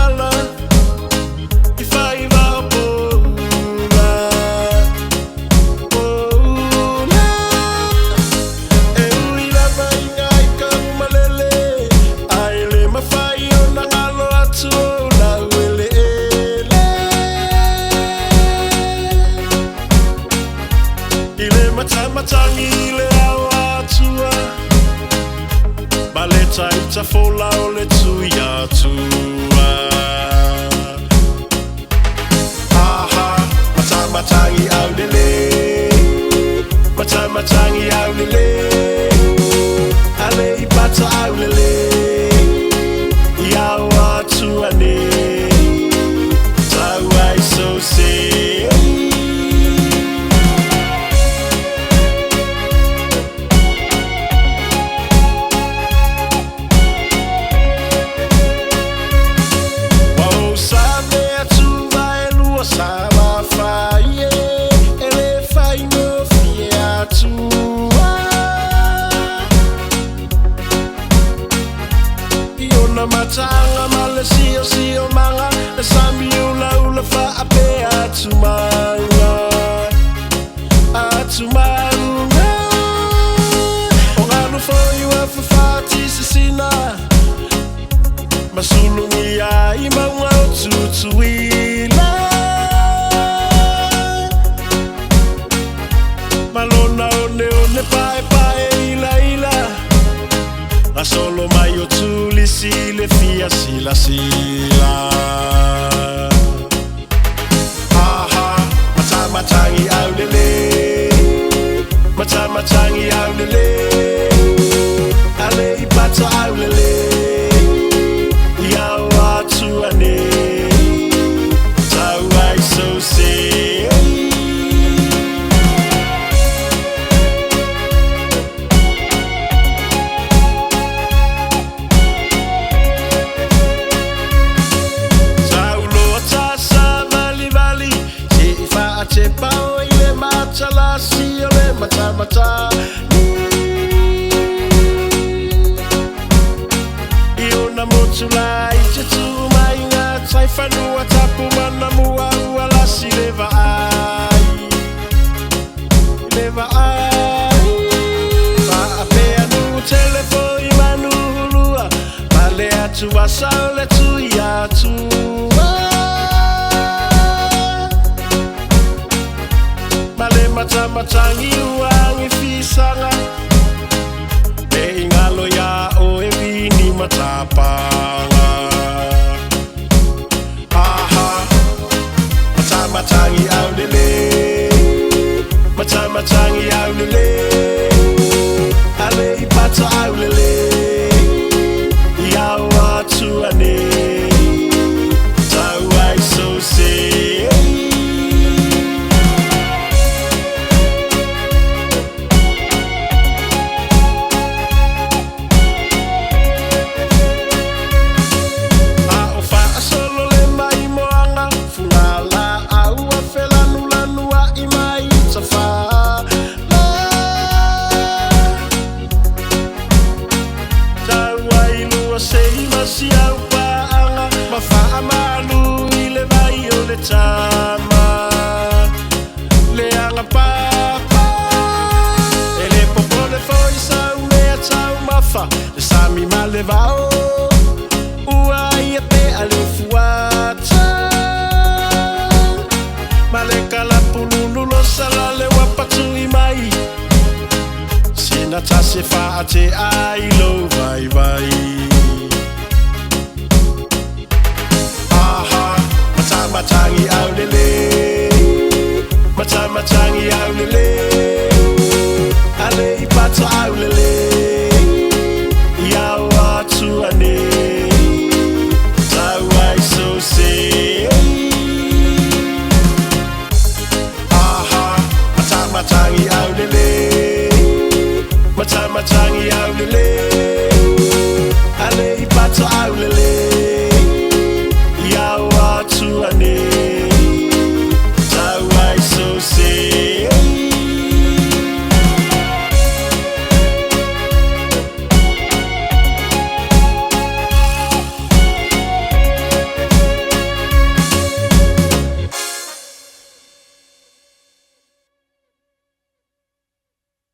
Pouseilala I fai va pola pola E ui lava inga I ka umalele Ai le mawhai o na ngalo atu o la AULELEI I le matamatangi I le au atua Ma le taita fola o le tui atua Aha, matamatangi AULELEI Matamatangi AULELEI ALEIPATA AULELEI I au atua ne Tau ai so se Matanga male sio manga E sami ula fa ape atumanga Atumanga O nganu foi ua fafati sisina Masulungi ai maunga o tutuila Malona one pae ila A solo mai o tuli sile fia sila Aha, matamatangi AULELEI Matamatangi AULELEI ALEIPATA AULELEI I au atua ne Tau ai so se Te pao I le matalasi o le matamatagi I ona motula I te tumainga Tai whanua tapu mana mua ua lasi le vaai Le vaai Whaapea nu telefoi manu hulua Male atu asa o le tui atua Matamatangi uangi fisanga E ingalo ya o e vini matapanga Aha, matamatangi AULELEI Matamatangi AULELEI ALEIPATA AULELEI I au atua ne Tau ai so se Tama le anga papa e le popole foi sa mea tau mafa le sami male vao ua ia pe ale fuata male kala pululu lo sala le wapatu I mai sina tase fa te ai lo vai vai Matamatangi